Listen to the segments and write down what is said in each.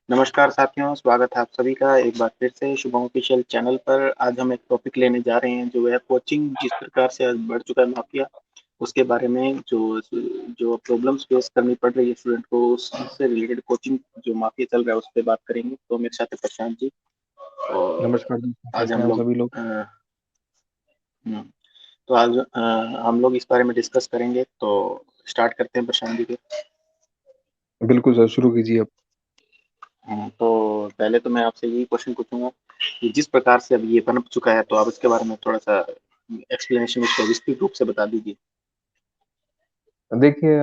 नमस्कार साथियों, स्वागत है आप सभी का एक बार फिर से शुभम ऑफिशियल चैनल पर। आज हम एक टॉपिक लेने जा रहे हैं जो है कोचिंग जिस प्रकार से आज बढ़ चुका है माफिया, उसके बारे में जो प्रॉब्लम्स फेस करनी पड़ रही है स्टूडेंट को उससे रिलेटेड कोचिंग जो माफिया चल रहा है उस पे बात करेंगे। तो मेरे साथ है प्रशांत जी और नमस्कार जी, आज कैसे हैं हम आप लोग सभी लोग? हुँ, तो आज हम लोग इस बारे में डिस्कस करेंगे। तो स्टार्ट करते हैं प्रशांत जी के। बिल्कुल सर, शुरू कीजिए आप। तो पहले तो मैं आपसे यही क्वेश्चन पूछूँगा कि जिस प्रकार से अब ये पनप चुका है, तो आप उसके बारे में थोड़ा-सा एक्सप्लेनेशन उसको विस्तृत रूप से बता दीजिए? देखिए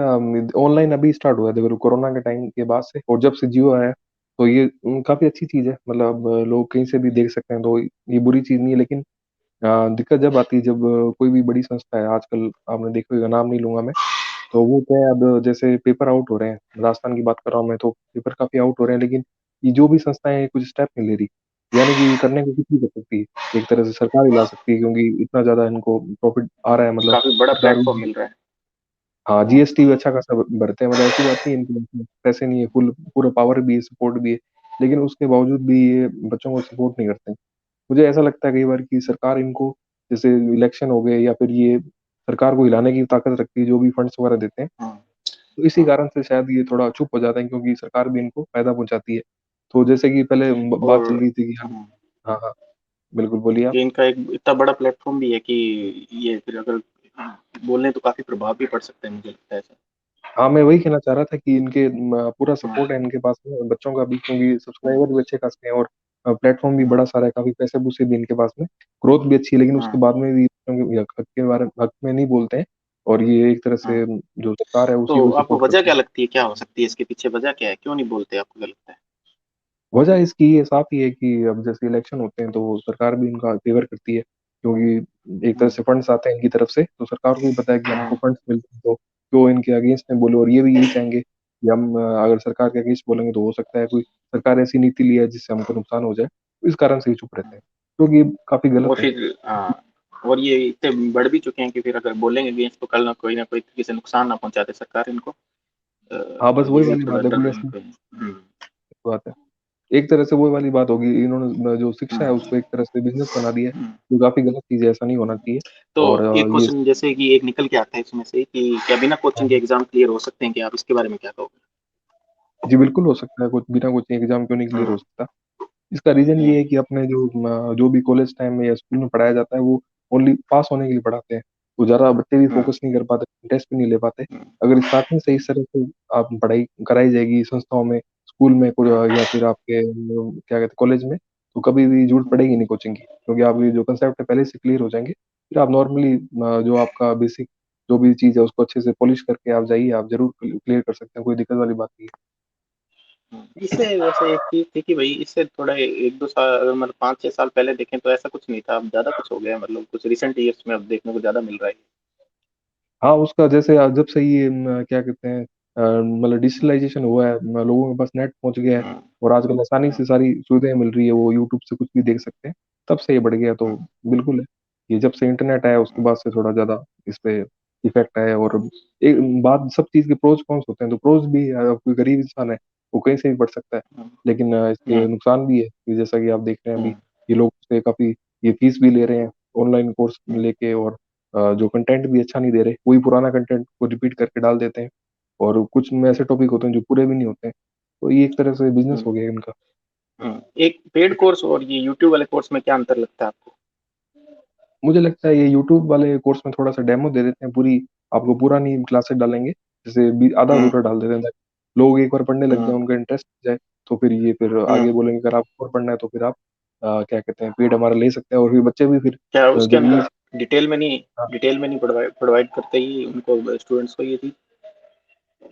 ऑनलाइन अभी स्टार्ट हुआ है देखो कोरोना के टाइम के बाद से और जब से जियो आया है, तो ये काफ़ी अच्छी चीज़ है। मतलब लोग कहीं से भी देख सकते हैं, तो ये बुरी चीज़ नहीं है। लेकिन दिक्कत जब आती है जब कोई भी बड़ी संस्था है, आजकल आपने देखा होगा, नाम नहीं लूँगा मैं, तो वो क्या है, अब जैसे पेपर आउट हो रहे हैं, राजस्थान की बात कर रहा हूँ मैं, तो पेपर काफ़ी आउट हो रहे हैं, लेकिन ये जो भी संस्थाएँ हैं, कुछ स्टेप नहीं ले रही। यानी कि करने को कुछ भी कर सकती है। एक तरह से सरकार ही ला सकती है, क्योंकि इतना ज़्यादा इनको प्रॉफ़िट आ रहा है, मतलब काफ़ी बड़ा दारू प्लेटफ़ॉर्म मिल रहा है। हाँ, जीएसटी भी अच्छा खासा भरते हैं, मतलब ऐसी बात नहीं है इनके पास पैसे नहीं है, पूरा पावर भी है, सपोर्ट भी है, लेकिन उसके बावजूद भी ये बच्चों को सपोर्ट नहीं करते हैं। मुझे ऐसा लगता है कई बार कि सरकार इनको, जैसे इलेक्शन हो गए या फिर ये सरकार को हिलाने की ताकत रखती है, जो भी फंड्स वगैरह देते हैं, हाँ, तो इसी हाँ, कारण से शायद ये थोड़ा चुप हो जाते हैं, क्योंकि सरकार भी इनको फ़ायदा पहुँचाती है। तो जैसे कि पहले बात चल और रही थी कि हम हाँ, हाँ, हाँ, बिल्कुल बोलिए आप। ये इनका एक इतना बड़ा प्लेटफ़ॉर्म भी है कि ये फिर अगर बोलें तो काफ़ी प्रभाव भी पड़ सकता है, मुझे लगता है ऐसा। हाँ, मैं वही कहना चाह रहा था कि इनके पूरा हाँ, सपोर्ट है इनके पास में बच्चों का भी, क्योंकि हाँ, सब्सक्राइबर भी अच्छे खासे हैं और प्लेटफ़ॉर्म भी हाँ, बड़ा सारा है, काफ़ी पैसे-वूसे भी इनके पास में, ग्रोथ भी अच्छी है, लेकिन हाँ, उसके बाद में भी बच्चों के हक के बारे में हक में नहीं बोलते हैं, और ये एक तरह हाँ। से जो सरकार है तो उसी को आपको सपोर्ट वजह करती क्या है। लगती है, क्या हो सकती है इसके पीछे वजह क्या है? क्यों नहीं बोलते, आपको क्या लगता है? वजह इसकी ये साफ ही है कि अब जैसे इलेक्शन होते हैं, तो सरकार भी इनका फ़ेवर करती है, क्योंकि एक तरह हुँ, से फंड्स आते हैं इनकी तरफ से, तो सरकार को भी पता है कि हमको हाँ, फंड्स मिलते हैं, तो क्यों इनके अगेंस्ट में बोले, और ये भी यही चाहेंगे कि हम अगर सरकार के अगेंस्ट बोलेंगे, तो हो सकता है कोई सरकार ऐसी नीति ले आए जिससे हमको नुकसान हो जाए, तो इस कारण से ये चुप रहते हाँ। हैं, क्योंकि ये काफ़ी गलत और है। फिर और ये इतने बढ़ भी चुके हैं कि फिर अगर बोलेंगे अगेंस्ट तो कल ना कोई तरीके से नुकसान ना पहुँचा दे सरकार इनको। हाँ, तो बस ये वही भी वाली थोड़ा बात, डर रेगुलेशन इनको है। हुँ, बात है। एक तरह से वही वाली बात होगी, इन्होंने जो शिक्षा है हुँ, उसको एक तरह से बिज़नेस बना दिया है, हुँ, जो काफ़ी गलत चीज़ है, ऐसा नहीं होना हुँ। चाहिए। तो और एक ये क्वेश्चन जैसे कि एक निकल के आता है इसमें से कि क्या बिना हाँ, कोचिंग के हाँ। एग्ज़ाम क्लियर हो सकते हैं क्या? आप इसके बारे में क्या कहोगे? जी, बिल्कुल हो सकता है, कुछ बिना कोचिंग एग्ज़ाम क्यों नहीं क्लियर हो हुँ, सकता। इसका रीज़न हुँ, ये है कि अपने जो भी कॉलेज टाइम में या स्कूल में पढ़ाया जाता है, वो ओनली पास होने के लिए पढ़ाते हैं। तो ज़्यादा बच्चे भी हुँ, फ़ोकस नहीं कर पाते, टेस्ट भी नहीं ले पाते। हुँ, अगर स्टार्टिंग से इस तरह से आप पढ़ाई कराई जाएगी संस्थाओं में, स्कूल में हुँ, या फिर आपके क्या कहते हैं कॉलेज में, तो कभी भी ज़रूरत हुँ, पड़ेगी नहीं कोचिंग की, क्योंकि आपके जो कांसेप्ट है पहले से क्लियर हो जाएँगे। फिर आप नॉर्मली जो आपका बेसिक जो भी चीज़ है उसको अच्छे से पॉलिश करके आप जाइए, आप ज़रूर क्लियर कर सकते हैं, कोई दिक्कत वाली बात नहीं है। हुँ। इससे वैसे एक चीज़ थी कि भई इससे थोड़ा 1-2 साल अगर मतलब 5-6 साल पहले देखें तो ऐसा कुछ नहीं था, अब ज़्यादा कुछ हो गया है, मतलब कुछ रिसेंट ईयर्स में अब देखने को ज़्यादा मिल रहा है। हाँ, उसका जैसे जब से ये क्या कहते हैं मतलब हुँ, डिजिटलाइज़ेशन हुआ है, लोगों के पास नेट पहुँच गया है हुँ, और आजकल आसानी हुँ, से सारी सुविधाएँ मिल रही है, वो यूट्यूब से कुछ भी देख सकते हैं, तब से ये बढ़ गया। हुँ, तो बिल्कुल है, ये जब से इंटरनेट आया उसके हुँ, बाद से थोड़ा ज़्यादा इस पे इफ़ेक्ट आया है। और एक बात, सब चीज़ के प्रोस कॉन्स होते हैं, तो प्रोस भी कोई गरीब इंसान है, वो कहीं से भी पढ़ सकता है। हुँ, लेकिन इसके हुँ, नुकसान भी है कि जैसा कि आप देख रहे हैं अभी, हुँ, ये लोग उससे काफ़ी ये फीस भी ले रहे हैं ऑनलाइन कोर्स हुँ, लेके, और जो कंटेंट भी अच्छा नहीं दे रहे, वही पुराना कंटेंट को रिपीट करके डाल देते हैं, और कुछ में ऐसे टॉपिक होते हैं जो पूरे भी नहीं होते हैं। तो ये एक तरह से बिज़नेस हुँ, हो गया इनका। हुँ। एक पेड कोर्स और ये यूट्यूब वाले कोर्स में क्या अंतर लगता है आपको? मुझे लगता है ये यूट्यूब वाले कोर्स में थोड़ा-सा डेमो दे देते हैं, पूरी आपको पूरा नहीं क्लासेस डालेंगे, जैसे बी हुँ, आधा-अधूरा डाल देते हैं, ताकि लोग एक बार पढ़ने लग हुँ, जाएँ, उनका इंटरेस्ट जाए, तो फिर हुँ। आगे बोलेंगे अगर आपको और पढ़ना है तो फिर आप क्या कहते हैं पेड हमारा ले सकते हैं, और फिर बच्चे भी फिर क्या उसके जब ये अंदर डिटेल में नहीं प्रोवाइड करते ये उनको स्टूडेंट्स को ये चीज़?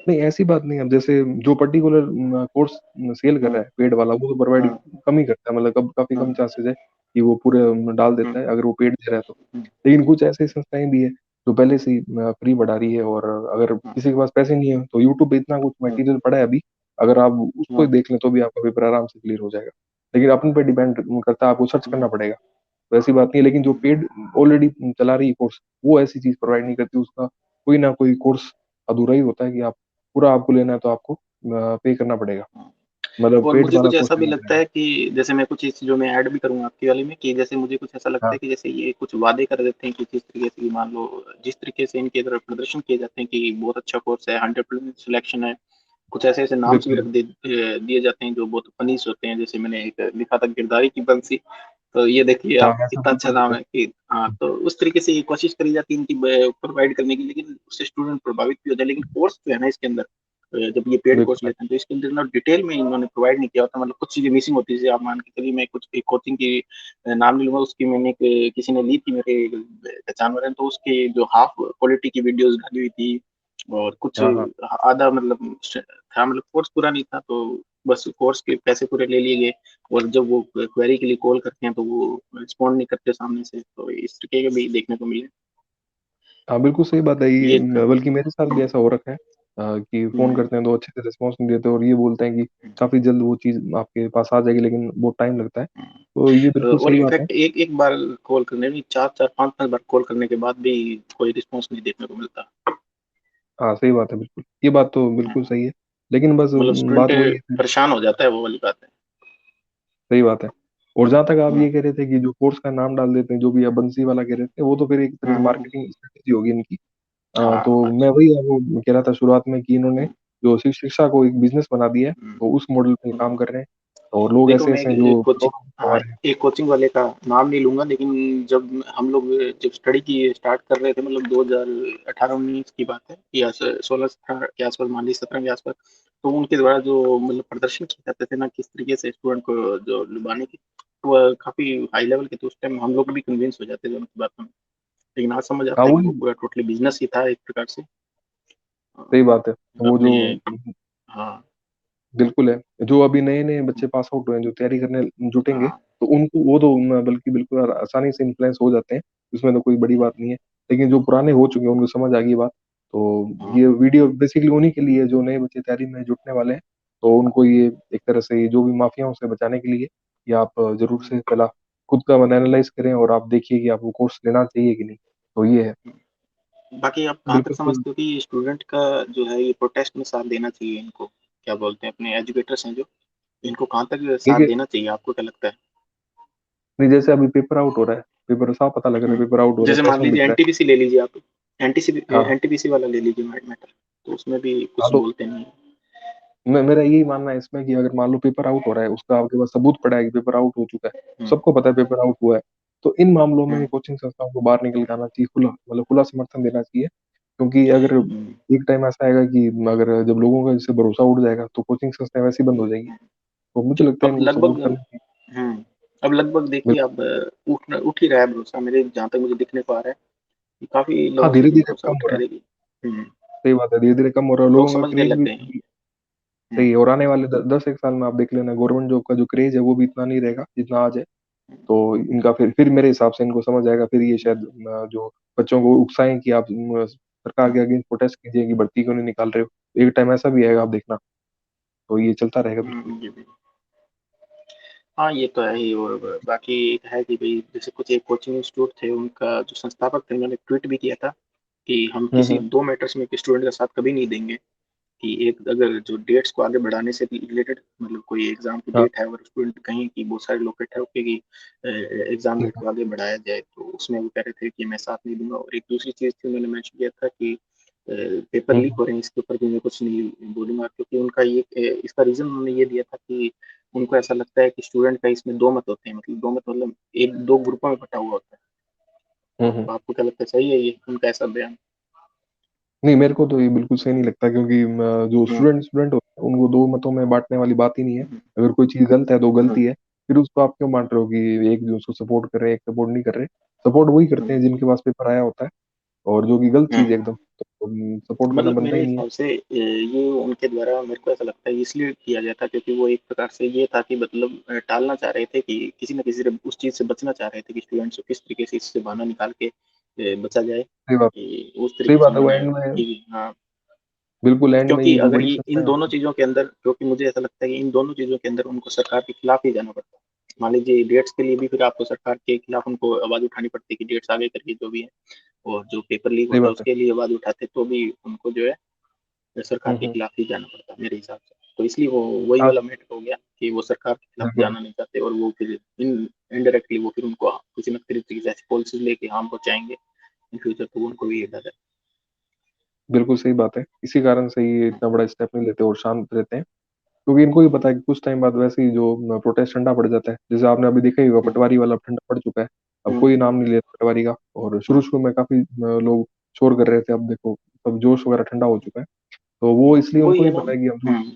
नहीं, ऐसी बात नहीं है। अब जैसे जो पर्टिकुलर कोर्स सेल कर हुँ, रहा है पेड वाला, वो तो प्रोवाइड हुँ, कम ही करता है, मतलब कब काफ़ी हुँ, कम चांसेज़ है कि वो पूरे डाल हुँ, देता है, अगर वो पेड दे रहा है तो। हुँ, लेकिन कुछ ऐसी संस्थाएँ भी हैं जो पहले से ही फ्री बढ़ा रही है, और अगर हुँ, किसी के पास पैसे नहीं है, तो यूट्यूब पे इतना कुछ हुँ, मटेरियल पड़ा है अभी, अगर आप उसको हुँ, ही देख लें तो भी आपका पेपर आराम से क्लियर हो जाएगा। लेकिन अपने पे डिपेंड करता है, आपको सर्च हुँ, करना पड़ेगा। तो ऐसी बात नहीं है, लेकिन जो पेड ऑलरेडी चला रही है कोर्स, वो ऐसी चीज़ प्रोवाइड नहीं करती, उसका कोई ना कोई कोर्स अधूरा ही होता है कि आप पूरा आपको लेना है तो आपको पे करना पड़ेगा। हुँ। मतलब और पेड मुझे वाला कुछ ऐसा कोर्स भी लेना लगता पड़ेगा। है कि जैसे मैं कुछ चीज़ जो मैं ऐड भी करूँगा आपकी वाली में, कि जैसे मुझे कुछ ऐसा लगता हाँ, है कि जैसे ये कुछ वादे कर देते हैं कि जिस तरीके से मान लो जिस तरीके से इनके तरफ प्रदर्शन किए जाते हैं कि बहुत अच्छा कोर्स है, 100% सिलेक्शन है, कुछ ऐसे-ऐसे नाम्स भी बिल्कुल। दिए जाते हैं जो बहुत फ़नीज़ होते हैं। जैसे मैंने एक लिखा था गिरधारी की बंसी, तो ये देखिए हाँ, आप ऐसा कितना अच्छा बिल्कुल नाम होता है कि हाँ, है। तो उस तरीके से ये कोशिश करी जाती है इनकी प्रोवाइड करने की, लेकिन उससे स्टूडेंट प्रभावित भी हो जाए। लेकिन कोर्स जो है ना इसके अंदर जब ये पेड कोर्स बिल्कुल है। लेते हैं तो इसके अंदर ना डिटेल में इन्होंने प्रोवाइड नहीं किया होता, मतलब कुछ चीज़ें मिसिंग होती है। जैसे आप मान के चलिए, मैं कुछ एक कोचिंग की नाम नहीं लूँगा, उसकी मैंने एक किसी ने ली थी मेरे पहचान वाले ने, तो उसकी जो हाफ क्वालिटी की वीडियोज़ डाली हुई थी और कुछ हाँ, हाँ। आधा मतलब था, मतलब कोर्स पूरा नहीं था, तो बस कोर्स के पैसे पूरे ले लिए गए। और जब वो क्वेरी के लिए कॉल करते हैं तो वो रिस्पॉन्ड नहीं करते सामने से, तो इस तरीके के भी देखने को मिले। हाँ, बिल्कुल सही बात है ये। ये तो बल्कि मेरे साथ भी ऐसा हो रखा है कि फ़ोन हुँ, करते हैं तो अच्छे से रिस्पॉन्स नहीं देते और ये बोलते हैं कि हुँ, काफ़ी जल्द वो चीज़ आपके पास आ जाएगी, लेकिन बहुत टाइम लगता है। हुँ। तो ये बिल्कुल और सही बात है। इनफैक्ट एक-एक बार कॉल करने में 4-4 5-5 बार कॉल करने के बाद भी कोई रिस्पॉन्स नहीं देखने को मिलता। हाँ, सही बात है बिल्कुल। ये बात तो हुँ, बिल्कुल सही है। लेकिन बस मतलब स्टूडेंट बात वही है फिर। परेशान हो जाता है, वो वाली बात है। सही बात है। और जहाँ तक आप हुँ, ये कह रहे थे कि जो कोर्स का नाम डाल देते हैं, जो भी आप बंसी वाला कह रहे थे, वो तो फिर एक तरह हुँ, से हुँ, हुँ। मार्केटिंग स्ट्रेटजी होगी इनकी। हाँ, तो मैं अच्छा। वही आपको कह रहा था शुरुआत में कि इन्होंने हुँ, जो शिक्षा को एक बिज़नेस बना दिया है, हुँ, तो उस मॉडल पे हुँ। काम कर रहे हैं। और लोग देखो, मैं ऐसे-ऐसे हैं एक जो कोचिंग करोड़ों कमा हाँ, रहे हैं। एक कोचिंग वाले का नाम नहीं लूँगा, लेकिन जब हम लोग जब स्टडी की स्टार्ट कर रहे थे, मतलब 2018-19 की बात है, या स 16-17 के आस-पास, मान लीजिए 17 के आस-पास, तो उनके द्वारा जो मतलब प्रदर्शन किए जाते थे ना, किस तरीके से स्टूडेंट को जो लुभाने की, वो काफ़ी हाई लेवल के थे। उस टाइम हम लोग भी कन्विंस हो जाते थे उनकी बातों में। लेकिन आज समझ हाँ, आता है कि वो वही पूरा टोटली बिज़नेस ही था एक प्रकार से। अ, सही बात है। वो जो अपने हाँ, बिल्कुल है। जो अभी नए-नए बच्चे पास आउट हुए हैं, जो तैयारी करने जुटेंगे, हाँ, तो उनको वो तो बल्कि बिल्कुल आसानी से इन्फ्लुएंस हो जाते हैं, उसमें तो कोई बड़ी बात नहीं है। लेकिन जो पुराने हो चुके हैं, उनको समझ आ गई बात। तो हाँ। ये वीडियो बेसिकली उन्हीं के लिए है, जो नए बच्चे तैयारी में जुटने वाले हैं। तो उनको ये एक तरह से ये जो भी माफियाओं से बचाने के लिए, ये आप ज़रूर से पहला खुद का एनालाइज़ करें और आप देखिए कि आपको कोर्स लेना चाहिए कि नहीं। तो ये है। बाकी आप कहाँ तक बिल्कुल सही। समझते हो कि स्टूडेंट का जो है ये प्रोटेस्ट में साथ देना चाहिए इनको? क्या बोलते हैं, अपने एजुकेटर्स हैं जो, इनको कहाँ तक साथ देखिए, देना चाहिए, आपको क्या लगता है? नहीं जैसे अभी पेपर आउट हो रहा है, पेपर साफ पता लग रहा है, हुँ। पेपर आउट हो रहा है, जैसे मान पैसों लीजिए बिक रहा है। एनटीपीसी ले लीजिए आप, हाँ, एनटीपीसी वाला ले लीजिए मैटर, तो उसमें भी हाँ, कुछ तो बोलते नहीं हैं। मैं मेरा यही मानना है इसमें कि अगर मान लो पेपर आउट हो रहा है, उसका आपके पास सबूत पड़ा है कि पेपर आउट हो चुका है, हुँ, सबको पता है पेपर आउट हुआ है, तो इन मामलों हुँ, में कोचिंग संस्थाओं को बाहर निकल के आना चाहिए, खुला मतलब खुला समर्थन देना चाहिए। क्योंकि अगर हुँ, एक टाइम ऐसा आएगा कि अगर जब लोगों का इससे भरोसा उठ जाएगा, तो कोचिंग संस्थाएँ वैसे ही बंद हो जाएँगी। हुँ। तो मुझे लगता है अब इनको लगभग सपोर्ट करना चाहिए। हुँ, अब लगभग देखिए, बिल्कुल। अब उठ ही रहा है भरोसा, मेरे जहाँ तक मुझे दिखने को आ रहा है, कि काफ़ी हाँ, लोगों में धीरे-धीरे भरोसा कम उठ हो रहा रहा है, है। देखिए। हुँ, सही बात है, धीरे-धीरे कम हो रहा है, लोग लोगों का समझने क्रेज़ लग भी गए हैं। हुँ, सही है। और आने वाले द 10 एक साल में आप देख लेना, गवर्नमेंट जॉब का जो क्रेज़ है, वो भी इतना नहीं रहेगा, जितना आज है। तो इनका फिर मेरे हिसाब से इनको समझ आएगा, फिर ये शायद जो बच्चों को उकसाएँ कि आप सरकार हुँ, के अगेंस्ट प्रोटेस्ट कीजिए कि भर्ती क्यों नहीं निकाल रहे हो। एक टाइम ऐसा भी आएगा, आप देखना। तो ये चलता रहेगा बिल्कुल। हुँ, जी, जी। हाँ, ये तो है ही। और बाकी एक है कि भई जैसे कुछ एक कोचिंग इंस्टीट्यूट थे, उनका जो संस्थापक थे, उन्होंने ट्वीट भी किया था कि हम हुँ, किसी हुँ। 2 मैटर्स में एक स्टूडेंट का साथ कभी नहीं देंगे। कि एक अगर जो डेट्स को आगे बढ़ाने से रिलेटेड, मतलब कोई एग्ज़ाम की हाँ, डेट है और स्टूडेंट कहें कि बहुत सारे लोग इकट्ठे होके कि एग्ज़ाम ठीक डेट है। को आगे बढ़ाया जाए, तो उसमें वो कह रहे थे कि मैं साथ नहीं दूँगा। और एक दूसरी चीज़ थी, उन्होंने मेंशन किया था कि पेपर हुँ, लीक हुँ। हो रहे हैं, इसके ऊपर भी मैं कुछ नहीं बोलूँगा, क्योंकि उनका ये इसका रीज़न उन्होंने ये दिया था कि उनको ऐसा लगता है कि स्टूडेंट का इसमें 2 मत होते हैं, मतलब 2 मत मतलब 1-2 ग्रुपों में बँटा हुआ होता है। हुँ, हुँ। तो आपको क्या लगता है, सही है ये उनका ऐसा बयान? नहीं, मेरे को तो ये बिल्कुल सही नहीं लगता क्योंकि जो हुँ, स्टूडेंट होते हैं, उनको 2 मतों में बाँटने वाली बात ही नहीं है। हुँ, अगर कोई चीज़ गलत है, तो हुँ, गलती है। फिर उसको आप क्यों बाँट रहे हो कि एक जो उसको सपोर्ट कर रहे हैं, एक सपोर्ट नहीं कर रहे। सपोर्ट वही करते हुँ, हैं जिनके पास पेपर आया होता है और जो कि गलत हुँ। चीज़ है एकदम, तो सपोर्ट करना मतलब बनता मेरे ही नहीं है। हिसाब से ये उनके द्वारा, मेरे को ऐसा लगता है, इसलिए किया गया था क्योंकि वो एक प्रकार से ये था कि मतलब टालना चाह रहे थे कि किसी न किसी उस चीज़ से बचना चाह रहे थे कि स्टूडेंट्स को किस तरीके से इससे बहाना निकाल के बचा जाए, सही बात कि उस सही तरीके से बात है, वो उन्होंने एंड में की हाँ। बिल्कुल एंड में क्योंकि ये जो अगर बड़ी ये इन संस्थाएँ दोनों होती हैं। चीज़ों के अंदर, क्योंकि मुझे ऐसा लगता है कि इन दोनों चीज़ों के अंदर उनको सरकार के खिलाफ ही जाना पड़ता है। मान लीजिए डेट्स के लिए भी फिर आपको सरकार के खिलाफ उनको आवाज़ उठानी पड़ती है कि डेट्स आगे करके जो भी है, और जो पेपर लीक सही होता है बात है। उसके लिए आवाज़ उठाते तो भी उनको जो है सरकार हुँ, के हुँ। खिलाफ ही जाना पड़ता है मेरे हिसाब से। तो इसलिए वो वही हाँ, वाला मैटर हो गया कि वो सरकार के खिलाफ बिल्कुल, जाना नहीं चाहते, और वो फिर इनडायरेक्टली वो फिर उनको किसी न तरीके से ऐसी पॉलिसीज लेके हार्म पहुंचाएंगे इन फ्यूचर, तो उनको भी ये डर है। बिल्कुल सही बात है। इसी कारण से ये इतना बड़ा स्टेप नहीं लेते और शांत रहते हैं, क्योंकि इनको भी पता है कि कुछ टाइम बाद वैसे ही जो प्रोटेस्ट ठंडा पड़ जाता है। जैसे आपने अभी देखा ही होगा, हम्म, पटवारी वाला ठंडा पड़ चुका है। अब हम्म, कोई नाम नहीं लेता पटवारी का, और शुरू शुरू में काफी लोग शोर कर रहे थे। अब देखो, अब जोश वगैरह ठंडा हो चुका है। तो वो इसलिए वही उनको है भी ना। पता है कि अब जो हम्म,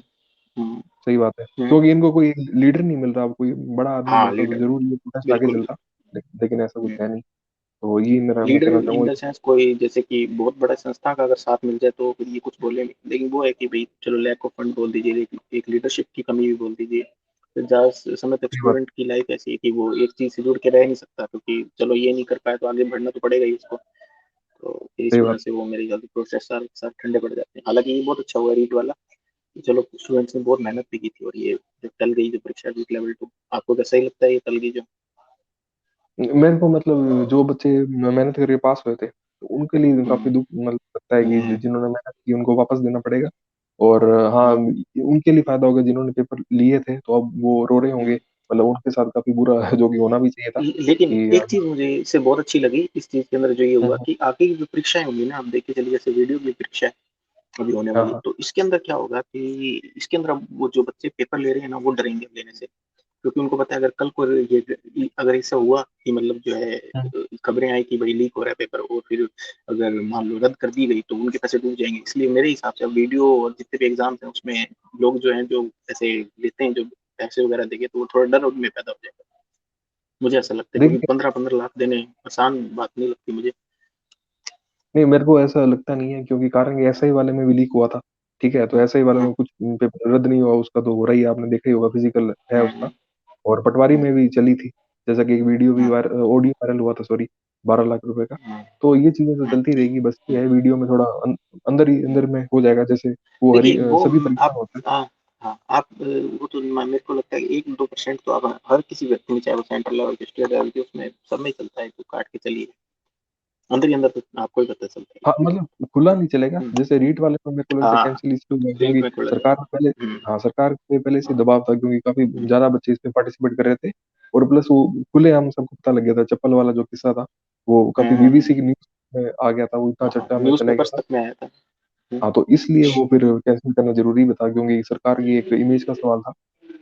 हम्म, सही बात है, हम्म, क्योंकि इनको कोई लीडर नहीं मिल रहा। अब कोई बड़ा आदमी हाँ मिलता तो लीडर, जरूर ये प्रोटेस्ट आगे बिल्कुल। चलता, लेकिन ऐसा कुछ हम्म, है नहीं। तो ये मेरा मैं लीडर कहना इन चाहूंगा द कि सेंस कोई जैसे कि बहुत बड़ा संस्था का अगर साथ मिल जाए तो फिर ये कुछ बोले नहीं, लेकिन वो है कि भाई चलो लैक ऑफ फंड बोल दीजिए, लेकिन एक लीडरशिप की कमी भी बोल दीजिए। फिर ज्यादा समय तक सही बात स्टूडेंट की लाइफ ऐसी है कि वो एक चीज से जुड़ के रह नहीं सकता, क्योंकि चलो ये नहीं कर पाया तो आगे बढ़ना तो पड़ेगा ही उसको। तो फिर इस सही वजह बात से वो मेरे ख्याल से प्रोसेस सारे के सारे ठंडे पड़ जाते हैं। हालांकि ये बहुत अच्छा हुआ रीट वाला कि चलो स्टूडेंट्स ने बहुत मेहनत भी की थी, और ये जो टल गई जो परीक्षा रीट लेवल 2, आपको कैसा ही लगता है ये टल गई जो? मेरे को मतलब जो बच्चे मेहनत करके पास हुए थे, तो उनके लिए हम्म, काफी दुख मतलब लगता है कि हम्म, जिन्होंने मेहनत की उनको वापस देना पड़ेगा। और हाँ, हम्म, उनके लिए फायदा होगा जिन्होंने पेपर लिए थे, तो अब वो रो रहे होंगे। हम्म। मतलब उनके साथ काफी बुरा जो कि होना भी चाहिए था लेकिन कि एक चीज मुझे इससे बहुत अच्छी लगी इस चीज के अंदर, जो ये हुआ हम्म, कि आगे की जो परीक्षाएं होंगी ना, आप देखिए चलिए जैसे वीडियो की परीक्षा है अभी होने हाँ वाली, हाँ, तो इसके अंदर क्या होगा कि इसके अंदर अब वो जो बच्चे पेपर ले रहे हैं ना वो डरेंगे लेने से, क्योंकि उनको पता है अगर कल को ये अगर ऐसा हुआ कि मतलब जो है हम्म, खबरें आई कि भाई लीक हो रहा है पेपर, और फिर अगर मान लो रद्द कर दी गई तो उनके पैसे डूब जाएंगे। इसलिए मेरे हिसाब से अब वीडियो और जितने भी एग्जाम्स हैं उसमें लोग जो हैं जो ऐसे लेते हैं जो पैसे वगैरह देंगे, तो वो थोड़ा डर उनमें पैदा हो जाएगा, मुझे ऐसा लगता है, क्योंकि देखिए, 15-15 लाख देने आसान बात नहीं लगती मुझे। नहीं मेरे को ऐसा लगता नहीं है, क्योंकि कारण कि एसआई वाले में भी लीक हुआ था। ठीक है, तो एसआई वाले हम्म, में कुछ पेपर रद्द नहीं हुआ, उसका तो हो रहा ही है, आपने देखा ही होगा, फिजिकल है उसका। हम्म, और पटवारी हम्म, में भी चली थी, जैसा कि एक वीडियो भी हम्म, ऑडियो वायरल हुआ था, सॉरी, 12 लाख रुपए का। हम्म, तो ये चीजें तो हम्म। चलती रहेगी, बस ये है वीडियो में थोड़ा अंदर ही अंदर में हो जाएगा, जैसे वो देखिए वो सभी परीक्षा आप में होता है। हाँ आप वो तो मेरे को लगता है कि 1-2% तो आप हर किसी व्यक्ति में, चाहे वो सेंट्रल लेवल के स्टेट लेवल के, उसमें सब में चलता है, तो काट के चलिए अंदर ही अंदर तो आपको ही पता चलता है। हाँ, मतलब खुला नहीं चलेगा, हम्म, जैसे रीट वाले में मेरे को लगता है हाँ कैंसिल इसलिए हुआ रेट क्योंकि में खुला सरकार जाएगा। पहले, हम्म, हाँ, सरकार पे पहले से हाँ, दबाव था, क्योंकि काफी हम्म, ज्यादा बच्चे इसमें पार्टिसिपेट कर रहे थे। और प्लस वो खुले हम सबको पता लग गया था, चप्पल वाला जो किस्सा था, वो काफी बीबीसी की न्यूज में आ गया था, वो इतना हाँ चर्चा में न्यूज चला गया पेपर्स था। तक में आया था। हम्म, हाँ, तो इसलिए वो फिर कैंसिल करना जरूरी भी था, क्योंकि सरकार की एक इमेज का सवाल था।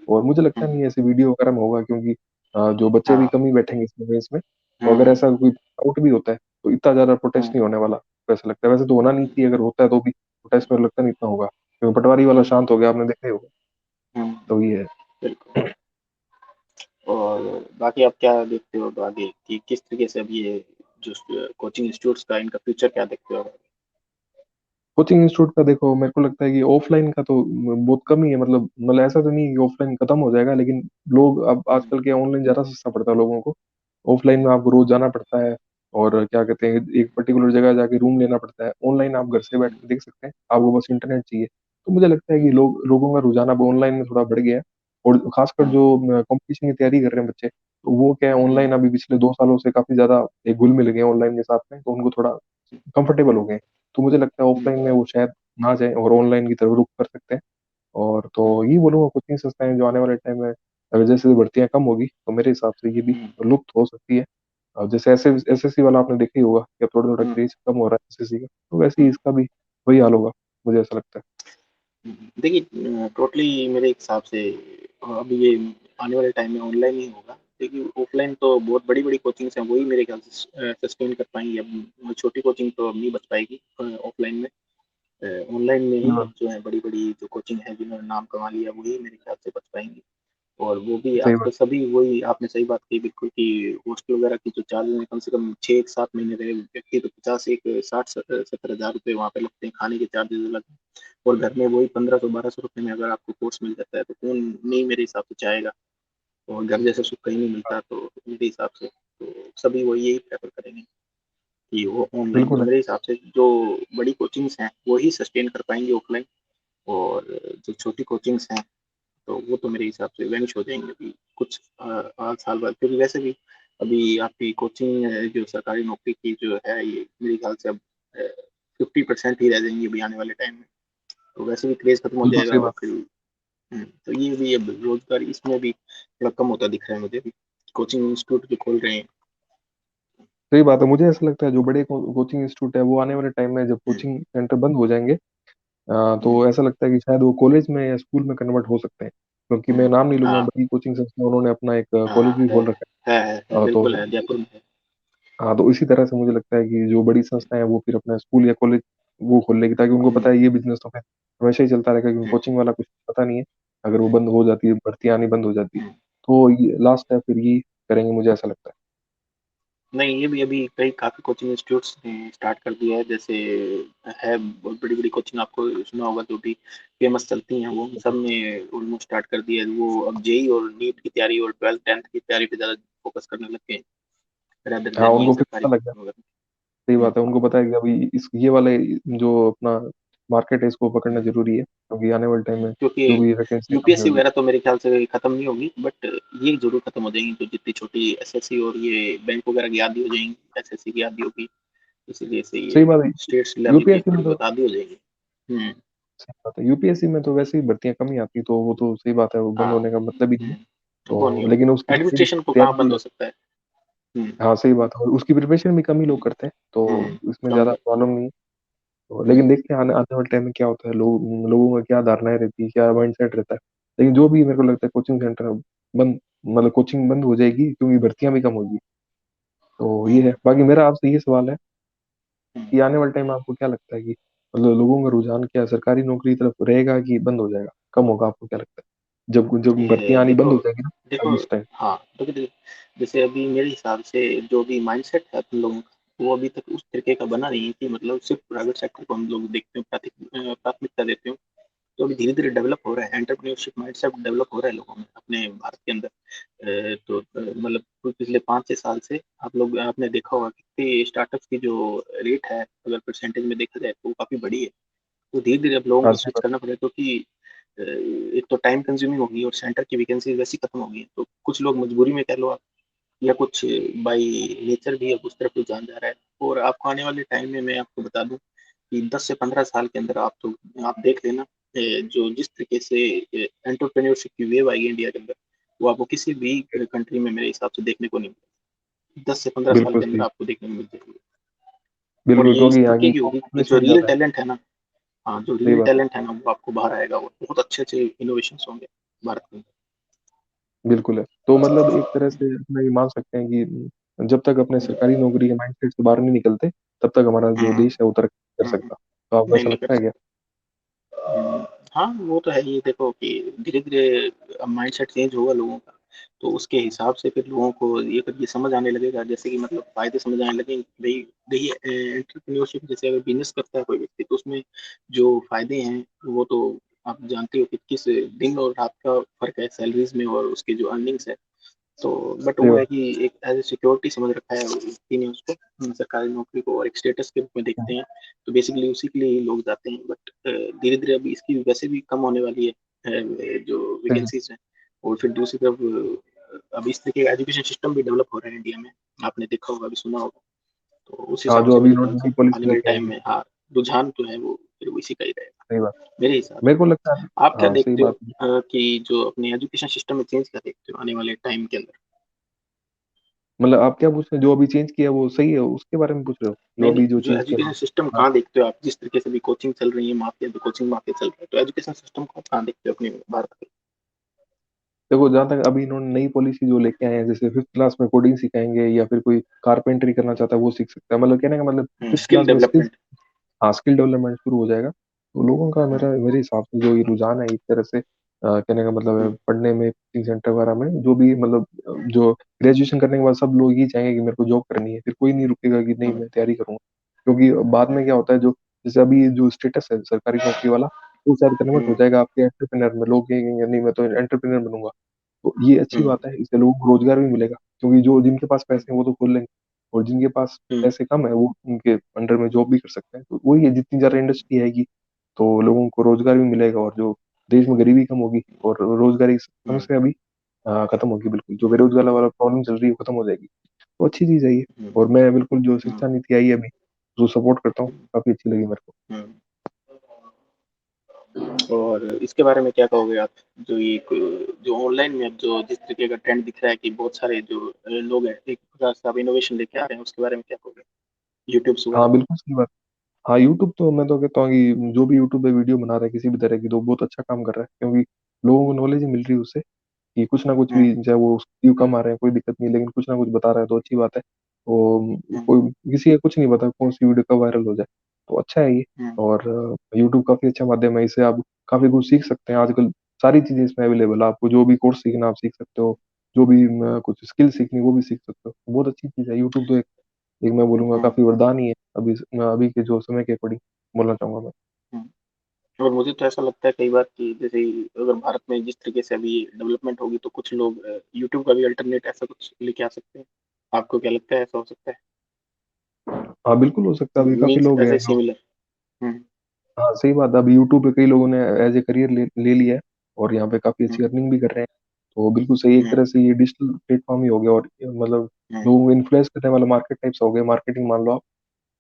और मुझे लगता हम्म, नहीं है ऐसे वीडियो वगैरह में होगा, क्योंकि जो बच्चे भी हाँ, कम ही बैठेंगे इसमें। तो अगर हम्म, ऐसा कोई आउट भी होता है तो इतना ज्यादा प्रोटेस्ट हम्म, नहीं होने वाला, वैसा लगता है। वैसे तो होना नहीं चाहिए, अगर होता है तो भी प्रोटेस्ट में लगता नहीं इतना होगा, क्योंकि पटवारी वाला हम्म, शांत हो गया, आपने देखा ही होगा। हम्म, तो ये है। बिल्कुल। और बाकी आप क्या देखते हो, तो आगे कि किस तरीके से अब ये जो कोचिंग इंस्टीट्यूट्स का इनका फ्यूचर क्या देखते हो? कोचिंग इंस्टीट्यूट का देखो, मेरे को लगता है कि ऑफलाइन का तो बहुत कम ही है। मतलब ऐसा तो नहीं कि ऑफलाइन खत्म हो जाएगा, लेकिन लोग अब हम्म, आजकल के ऑनलाइन ज्यादा सस्ता पड़ता है लोगों को। ऑफलाइन में आपको रोज जाना पड़ता है, और क्या कहते हैं, एक पर्टिकुलर जगह जाके रूम लेना पड़ता है। ऑनलाइन आप घर से बैठ के देख सकते हैं, आपको बस इंटरनेट चाहिए। तो मुझे लगता है कि लोगों का रुझान अब ऑनलाइन में थोड़ा बढ़ गया है। और खासकर हम्म, जो कंपटीशन की तैयारी कर रहे हैं बच्चे, तो वो क्या है, हम्म, ऑनलाइन अभी पिछले 2 सालों से काफी ज्यादा एक घुल मिल गए ऑनलाइन के साथ में, तो उनको थोड़ा कंफर्टेबल हो गए। तो मुझे लगता है हम्म, ऑफलाइन में वो शायद ना जाए और ऑनलाइन की तरफ रुख कर सकते हैं। और तो हम्म, ये बोलूंगा, कोचिंग संस्थाएं जो आने वाले टाइम में अगर जैसे भर्तियां कम होगी, तो मेरे हिसाब से ये भी हम्म, लुप्त हो सकती है। और जैसे एसएससी वाला आपने देखा ही होगा कि अब थोड़ा थोड़ा हम्म, क्रेज कम हो रहा है एसएससी का, तो वैसे ही हम्म, इसका भी वही हाल होगा, मुझे ऐसा लगता है। देखिए टोटली मेरे हिसाब से अब ये आने वाले टाइम में ऑनलाइन ही होगा, क्योंकि ऑफलाइन तो बहुत बड़ी बड़ी कोचिंग्स हैं, वही मेरे ख्याल से सस्टेन कर पाएंगी। अब छोटी कोचिंग तो अब नहीं बच पाएगी ऑफलाइन में। ऑनलाइन में ही अब हाँ, जो है बड़ी बड़ी जो कोचिंग है जिन्होंने नाम कमा लिया, वही मेरे ख्याल से बच पाएंगी। और वो भी सही आजकल बात। सभी, वही आपने सही बात कही बिल्कुल, कि हॉस्टल वगैरह की जो चार्जेस हैं, कम से कम 6 एक 7 महीने रहे व्यक्ति तो 50 एक 60 70 हज़ार रुपये वहाँ पे लगते हैं, खाने के चार्जेस अलग हैं। और घर में वही 1500-1200 रुपये में अगर आपको कोर्स मिल जाता है तो कौन नहीं मेरे हिसाब से चाहेगा। और घर जैसा सुख कहीं नहीं मिलता, तो मेरे हिसाब से तो सभी वो यही प्रेफर करेंगे कि वो ऑनलाइन। तो बिल्कुल है। मेरे हिसाब से जो बड़ी कोचिंग्स हैं वो ही सस्टेन कर पाएंगे ऑफलाइन, और जो छोटी कोचिंग्स हैं तो वो तो मेरे हिसाब से वैनिश हो जाएंगे अभी कुछ साल बाद, क्योंकि वैसे भी अभी आपकी कोचिंग जो सरकारी नौकरी की जो है ये मेरे ख्याल से अब 50% ही रह जाएंगी अभी आने वाले टाइम में, तो वैसे भी क्रेज खत्म हो बिल्कुल जाएगा। सही और बात। फिर तो ये भी अब रोजगार इसमें भी थोड़ा कम होता दिख रहा है मुझे भी, कोचिंग इंस्टीट्यूट जो खोल रहे हैं। सही बात है, मुझे ऐसा लगता है जो बड़े कोचिंग इंस्टीट्यूट है वो आने वाले टाइम में जब हम्म, कोचिंग सेंटर बंद हो जाएंगे, हम्म, तो ऐसा लगता है कि शायद वो कॉलेज में या स्कूल में कन्वर्ट हो सकते हैं। क्योंकि मैं नाम नहीं लूंगा, हाँ, बड़ी कोचिंग संस्था उन्होंने अपना एक कॉलेज हाँ, भी खोल रखा है। बिल्कुल तो है, जयपुर में है। हाँ, तो इसी तरह से मुझे लगता है कि जो बड़ी संस्थाएं हैं वो फिर अपना स्कूल या कॉलेज वो खोल लेगी, ताकि उनको हम्म, पता है ये बिजनेस तो है हमेशा ही चलता रहेगा, क्योंकि हम्म, कोचिंग वाला कुछ पता नहीं है। अगर वो हम्म, बंद हो जाती है, भर्तियां आनी बंद हो जाती है, हम्म। तो ये लास्ट है, फिर ये करेंगे, मुझे ऐसा लगता है। नहीं, ये भी अभी कई काफी कोचिंग इंस्टीट्यूट्स ने स्टार्ट कर दिया है, जैसे है बहुत बड़ी बड़ी कोचिंग, आपको सुना होगा जो भी फेमस चलती हैं, वो सब ने ऑलमोस्ट स्टार्ट कर दिया है। वो अब जेई और नीट की तैयारी और 12th 10th की तैयारी पे ज्यादा फोकस करने लग गए हैं, rather हाँ, than ये उनको फिर सरकारी पता लग गया। कोचिंग वगैरह। सही हम्म, बात है, उनको पता है कि अभी इस ये वाले जो अपना मार्केट है इसको पकड़ना हम्म, जरूरी है, क्योंकि आने वाले टाइम में क्योंकि जो भी वैकेंसी कम यूपीएससी होगी। वगैरह तो मेरे ख्याल से खत्म नहीं होगी, बट ये जरूर खत्म हो जाएंगी, जो जितनी छोटी एसएससी और ये बैंक वगैरह की आदि हो जाएंगी, एसएससी की आदि होगी, इसीलिए से सही ये बात है। स्टेट्स लेवल की यूपीएससी में थोड़ी तो बहुत आदि हो जाएगी। हम्म, सही बात है, यूपीएससी में तो वैसे ही भर्तियां कम ही आती, तो वो तो सही बात है, वो बंद हाँ, होने का मतलब ही नहीं है। वो नहीं तो होगी, लेकिन उसकी तैयारी एडमिनिस्ट्रेशन को कहाँ तैयारी बंद भी, हो सकता है। हम्म, हाँ सही बात है, और उसकी प्रिपरेशन भी कम ही लोग हम्म, करते हैं, तो इसमें कम ज्यादा ही। प्रॉब्लम नहीं है। तो लेकिन हम्म, देखते हैं आने आने वाले टाइम में क्या होता है, लोगों में क्या धारणाएं रहती है, क्या माइंड सेट रहता है। लेकिन जो भी मेरे को लगता है कोचिंग सेंटर बंद, मतलब कोचिंग बंद हो जाएगी, क्योंकि भर्तियां भी कम होगी। तो ये है, हम्म, बाकी मेरा आपसे ये सवाल है हम्म। कि आने वाले टाइम में आपको क्या लगता है कि मतलब लोगों का रुझान क्या सरकारी नौकरी की तरफ रहेगा कि बंद हो जाएगा, कम होगा, आपको क्या लगता है जब जब भर्तियां आनी बंद देखो हो जाएगी ना, देखो तब उस टाइम। हाँ, देखो, जैसे अभी मेरे हिसाब से जो भी माइंडसेट है अपन लोगों का, वो अभी तक उस तरीके का बना नहीं है कि मतलब सिर्फ प्राइवेट सेक्टर को हम लोग देखते हो, प्राथमिकता देते हो। तो अभी धीरे धीरे डेवलप हो रहा है, एंटरप्रेन्योरशिप माइंडसेट डेवलप हो रहा है लोगों में अपने भारत के अंदर। मतलब पिछले 5 6 साल से आप लोग आपने देखा होगा कि स्टार्टअप्स की जो रेट है, अगर परसेंटेज में देखा जाए तो वो काफी बड़ी है। तो धीरे धीरे अब लोगों हाँ को सही स्विच बात। करना पड़ेगा, क्योंकि एक तो टाइम कंज्यूमिंग होगी और सेंटर की वैकेंसी वैसी खत्म होगी, तो कुछ लोग मजबूरी में कह लो आप, या कुछ बाई नेचर भी अब उस तरफ रुझान जा रहा है। और आपको आने वाले टाइम में मैं आपको बता दूं कि 10 से 15 साल के अंदर आप देख लेना, जो जिस तरीके से एंटरप्रेन्योरशिप की वेव आएगी इंडिया के अंदर, वो आपको किसी भी कंट्री में मेरे हिसाब से देखने को नहीं मिलेगा। 10 से 15 साल बिल्कुल के अंदर सही। आपको देखने को मिल जाएगी। और बिल्कुल, ये इस क्योंकि यहाँ तरीके की की होगी कि जो पॉपुलेशन रियल ज्यादा है। टैलेंट है ना, हाँ, जो सही रियल बात है। टैलेंट है ना, वो आपको बाहर आएगा और बहुत अच्छे अच्छे इनोवेशन होंगे भारत में। बिल्कुल है, तो मतलब एक तरह से अपना ये मान सकते हैं कि जब तक अपने सरकारी नौकरी के माइंडसेट से बाहर नहीं निकलते, तब तक हमारा जो हम्म, देश है वो तरक्की कर हम्म, सकता। तो आपको नहीं ऐसा नहीं कर लगता है क्या? सकते। हाँ, वो तो है ही, देखो कि धीरे धीरे माइंडसेट चेंज होगा लोगों का, तो उसके हिसाब से फिर लोगों को ये समझ आने लगेगा, जैसे कि मतलब फायदे समझ आने लगेंगे। भाई देखिए, एंटरप्रेन्योरशिप जैसे अगर बिजनेस करता है कोई व्यक्ति, तो उसमें जो फायदे हैं वो तो आप जानते हो कि किस दिन और रात का फर्क है सैलरीज में और उसके जो अर्निंग्स है। तो बट सही वो है बात कि एक एज ए सिक्योरिटी समझ रखा है व्यक्ति ने उसको, सरकारी नौकरी को, और एक स्टेटस के रूप में है। देखते हैं। तो बेसिकली उसी के लिए ही लोग जाते हैं, बट धीरे धीरे अभी इसकी वैसे भी कम होने वाली है, जो हम्म। वैकेंसीज है। और फिर दूसरी तरफ अब इस तरीके का एजुकेशन सिस्टम भी डेवलप हो रहा है इंडिया में, आपने देखा होगा, अभी सुना होगा। तो उस हाँ, हिसाब जो से अभी मेरे ख्याल इन्होंने से नई आने पॉलिसी वाले लेके आई टाइम है। में, हाँ, रुझान तो है वो फिर उसी का ही रहेगा सही बात। मेरे हिसाब मेरे को लगता है, से। आप क्या हाँ सही देखते हो बात है। कि जो अपने एजुकेशन सिस्टम में चेंज क्या देखते हो आने वाले टाइम के अंदर? मतलब आप क्या पूछ रहे हैं, जो अभी चेंज किया वो सही है, उसके बारे में पूछ रहे हो, जो नहीं अभी नहीं, जो जो चेंज किया? एजुकेशन सिस्टम हाँ, कहाँ देखते हो आप, जिस तरीके से भी कोचिंग चल रही है, माफिया भी कोचिंग माफिया चल रहा है, तो एजुकेशन सिस्टम को आप कहाँ देखते हो अपने भारत के? देखो जहाँ तक अभी इन्होंने नई पॉलिसी जो लेके आए हैं, जैसे फिफ्थ क्लास में कोडिंग सिखाएंगे, या फिर कोई कारपेंटरी करना चाहता है वो सीख सकता है, मतलब कहने का मतलब फिफ्थ स्किल क्लास में स्किल्स। डेवलपमेंट। हाँ, स्किल डेवलपमेंट शुरू हो जाएगा, तो लोगों का मेरे हिसाब से जो ये रुझान है एक तरह से कहने का मतलब है पढ़ने में, कोचिंग सेंटर वगैरह में, जो भी मतलब जो ग्रेजुएशन करने के बाद सब लोग ये चाहेंगे कि मेरे को जॉब करनी है, फिर कोई नहीं रुकेगा कि नहीं मैं तैयारी करूंगा। क्योंकि बाद में क्या होता है, जो जैसे अभी जो स्टेटस है सरकारी नौकरी वाला, वो शायद कन्वर्ट हो जाएगा आपके एंटरप्रेनर में, लोग कहेंगे नहीं मैं तो एंटरप्रेनर बनूंगा। तो ये अच्छी बात है, इससे लोगों को रोजगार भी मिलेगा, क्योंकि जो जिनके पास पैसे हैं वो तो खोल लेंगे, और जिनके पास पैसे कम है वो उनके अंडर में जॉब भी कर सकते हैं। तो वही है, जितनी ज्यादा इंडस्ट्री आएगी तो लोगों को रोजगार भी मिलेगा, और जो देश में गरीबी कम होगी, और रोजगारी की समस्या भी खत्म होगी, बिल्कुल जो बेरोजगार वाला प्रॉब्लम चल रही है वो खत्म हो जाएगी। तो अच्छी चीज है ये। और मैं बिल्कुल जो शिक्षा नीति आई है अभी, जो सपोर्ट करता हूँ, काफी अच्छी लगी मेरे को। और इसके बारे में क्या कहोगे आप? जो ये जो ऑनलाइन में अब जो जिस तरीके का ट्रेंड दिख रहा है कि बहुत सारे जो लोग हैं एक प्रकार से आप इनोवेशन लेके आ रहे हैं, उसके बारे में क्या कहोगे? यूट्यूब्स हाँ, वगैरह पे। बिल्कुल सही बात। हाँ, यूट्यूब तो मैं तो कहता हूँ कि जो भी यूट्यूब पे वीडियो बना रहा है किसी भी तरह की, तो बहुत अच्छा काम कर रहा है, क्योंकि लोगों को नॉलेज ही मिल रही है उससे, कि कुछ ना कुछ हुँ, भी, चाहे वो व्यू कम आ रहे हैं कोई दिक्कत नहीं, लेकिन कुछ ना कुछ बता रहा है तो अच्छी बात है। तो हुँ, कोई किसी का कुछ नहीं पता कौन सी वीडियो कब वायरल हो जाए, तो अच्छा है ये। हुँ, और यूट्यूब काफी अच्छा माध्यम है, इससे आप काफी कुछ सीख सकते हैं। आजकल सारी चीजें इसमें अवेलेबल है, आपको जो भी कोर्स सीखना आप सीख सकते हो, जो भी कुछ स्किल सीखनी वो भी सीख सकते हो। बहुत अच्छी चीज है यूट्यूब, तो एक मैं बोलूंगा हुँ, काफी वरदान ही है अभी, अभी के जो समय के अकॉर्डिंग बोलना चाहूंगा मैं। हुँ। और मुझे तो ऐसा लगता है कई बार कि जैसे अगर भारत में जिस तरीके से अभी डेवलपमेंट होगी तो कुछ लोग यूट्यूब का भी अल्टरनेट ऐसा कुछ लेके आ सकते हैं। आपको क्या लगता है ऐसा हो सकता है? हाँ, बिल्कुल हो सकता है, अभी काफी मीन्स लोग हैं ऐसे जो। सिमिलर। हुँ, हाँ, सही बात है, अभी यूट्यूब पे कई लोगों ने एज ए करियर ले लिया है, और यहाँ पे काफी हुँ, अच्छी अर्निंग भी कर रहे हैं। तो बिल्कुल सही, एक हुँ, तरह से ये डिजिटल प्लेटफॉर्म ही हो गया, और मतलब हुँ, लोगों को इन्फ्लुएंस करने वाला मार्केट टाइप्स हो गया, मार्केटिंग मान लो आप।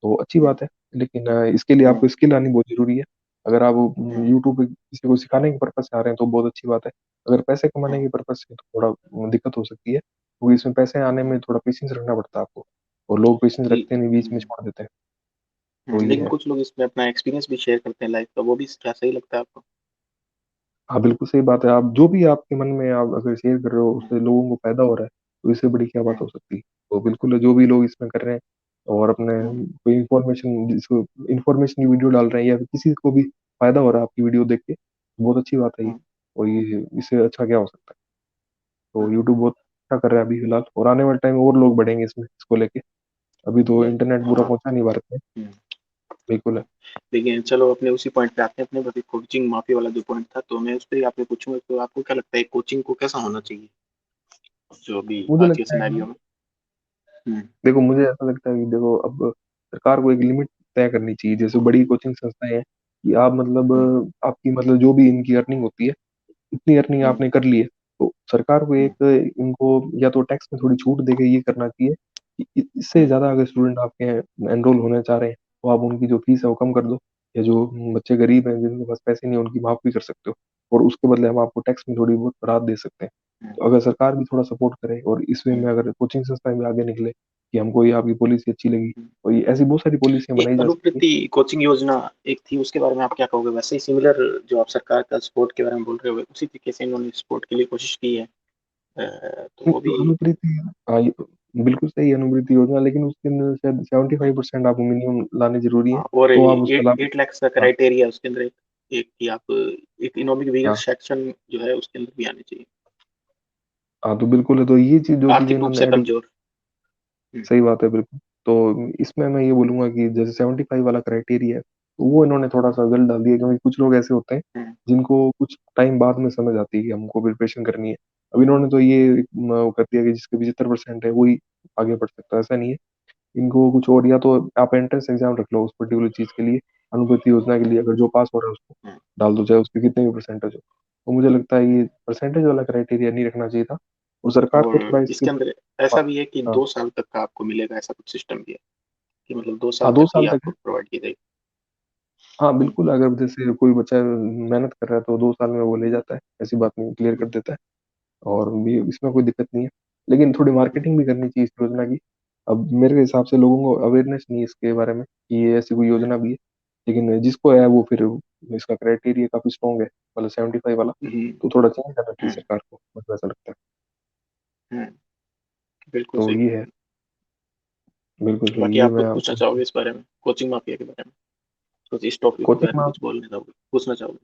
तो अच्छी हुँ, बात है, लेकिन इसके लिए हुँ, आपको स्किल आनी बहुत जरूरी है। अगर आप हुँ, यूट्यूब पे किसी को सिखाने के पर्पज से आ रहे हैं तो बहुत अच्छी बात है। अगर पैसे कमाने हुँ, के पर्पज से तो थोड़ा दिक्कत हो सकती है, क्योंकि इसमें पैसे आने हुँ। में थोड़ा पेशेंस रखना पड़ता है आपको, और लोग पेशेंस ल रखते नहीं, बीच में हुँ, छोड़ देते हैं। तो ये लेकिन है। कुछ लोग इसमें अपना एक्सपीरियंस भी शेयर करते हैं लाइफ का, वो भी क्या सही लगता है आपको? हाँ, बिल्कुल सही बात है, आप जो भी आपके मन में आप अगर शेयर कर रहे हो हुँ, उससे लोगों को फायदा हो रहा है, तो इससे बड़ी क्या बात हुँ, हो सकती है। तो बिल्कुल जो भी लोग इसमें कर रहे हैं, और अपने हुँ, कोई इंफॉर्मेशन, जिसको इंफॉर्मेशन की वीडियो डाल रहे हैं, या फिर किसी को भी फायदा हो रहा है आपकी वीडियो देख के, बहुत अच्छी बात है ये। हुँ, और ये इससे अच्छा क्या हो सकता है। तो हुँ, यूट्यूब बहुत अच्छा कर रहा है अभी फिलहाल, और आने वाले टाइम में और लोग बढ़ेंगे इसमें, इसको लेके। अभी तो इंटरनेट पूरा हाँ, पहुंचा नहीं भारत में। हुँ, बिल्कुल है। हुँ। देखिए चलो अपने उसी पॉइंट पे आते हैं, अपने अभी कोचिंग माफिया वाला जो पॉइंट था, तो मैं उस पे ही आपसे पूछूँगा तो आपको क्या लगता है कोचिंग को कैसा होना चाहिए? जो अभी मुझे आज के लगता है सिनेरियो कि, में? हुँ, देखो मुझे ऐसा लगता है कि देखो, अब सरकार को एक लिमिट तय करनी चाहिए, जैसे बड़ी कोचिंग संस्थाएं हैं, कि आप मतलब हुँ, आपकी मतलब जो भी इनकी अर्निंग होती है, इतनी अर्निंग हुँ, आपने कर ली है, तो सरकार को हुँ, एक इनको या तो टैक्स में थोड़ी छूट देके ये करना चाहिए कि इससे हुँ, ज्यादा अगर स्टूडेंट आपके एनरोल होना चाह रहे हैं, तो आप उनकी जो फीस है वो कम कर दो, या जो बच्चे गरीब हैं जिनके पास पैसे नहीं है उनकी माफ भी कर सकते हो, और उसके बदले हम आपको टैक्स में थोड़ी बहुत राहत दे सकते हैं। हुँ, तो अगर सरकार भी थोड़ा सपोर्ट करे, और इसमें हुँ, में अगर कोचिंग संस्थाएं भी आगे निकले कि हमको ये आपकी पॉलिसी अच्छी लगी, हुँ। तो ये ऐसी बहुत सारी पॉलिसियां एक बनाई जा सकती अनुवृत्ति कोचिंग योजना एक थी, उसके बारे में आप क्या कहोगे? वैसे ही सिमिलर जो आप सरकार का सपोर्ट के बारे में बोल रहे हो, उसी तरीके से इन्होंने सपोर्ट के लिए कोशिश की है। तो है। वो भी अनुप्रीति, हाँ, बिल्कुल सही है अनुप्रीति योजना, लेकिन उसके अंदर शायद 75% आपको मिनिमम लाने जरूरी है, हाँ, और तो आप उसका लाभ। 8 लाख का हाँ, क्राइटेरिया उसके अंदर एक एक कि आप इकोनॉमिक वीगर हाँ, सेक्शन जो है उसके अंदर भी आने चाहिए। हाँ, तो बिल्कुल है, तो ये चीज जो चीजें आर्थिक रूप इन्होंने से ऐड। कमज़ोर। हुँ, सही बात है, बिल्कुल। तो इसमें मैं ये बोलूंगा कि जैसे 75 वाला क्राइटेरिया है, तो वो इन्होंने थोड़ा सा गलत डाल दिया, क्योंकि कुछ लोग ऐसे होते हैं हुँ, जिनको कुछ टाइम बाद में समझ आती है कि हमको प्रिपरेशन करनी है। अब इन्होंने तो ये वो कर दिया कि जिसके 75% है वही आगे बढ़ सकता है, ऐसा नहीं है। इनको कुछ और, या तो आप एंट्रेंस एग्जाम रख लो उस पर्टिकुलर चीज के लिए, अनुबंध योजना के लिए, अगर जो पास हो रहा है उसको हुँ। डाल दो, चाहे उसके कितने भी परसेंटेज हो। तो मुझे लगता है ये परसेंटेज वाला क्राइटेरिया नहीं रखना चाहिए था, और सरकार को और थोड़ा इसके इसके ऊपर। अंदर ऐसा भी है कि हाँ, 2 साल तक का आपको मिलेगा, ऐसा कुछ सिस्टम भी है कि मतलब 2 साल हाँ, दो तक ही साल तक आपको है। प्रोवाइड की जाएगी। हाँ, हुँ, बिल्कुल, अगर जैसे कोई बच्चा मेहनत कर रहा है तो 2 साल में वो ले जाता है, ऐसी बात नहीं, क्लियर कर हुँ, देता है। और भी इसमें कोई दिक्कत नहीं है, लेकिन थोड़ी हुँ, मार्केटिंग भी करनी चाहिए इस योजना की। अब मेरे हिसाब से लोगों को अवेयरनेस नहीं है इसके बारे में कि ये ऐसी कोई हुँ, योजना भी है, लेकिन जिसको है वो फिर इसका क्राइटेरिया काफी स्ट्रॉन्ग है, मतलब 75 वाला, हुँ, तो थोड़ा चेंज करना चाहिए हुँ, सरकार को, मुझे ऐसा लगता है। हुँ। बिल्कुल तो सही ये कहा है, आपने। बिल्कुल सही, बाकी ये आप मैं कुछ पूछना आपको। चाहोगे इस बारे में? कोचिंग माफिया के बारे में? कुछ इस टॉपिक के बारे कोचिंग में कुछ बोलना चाहोगे? पूछना चाहोगे?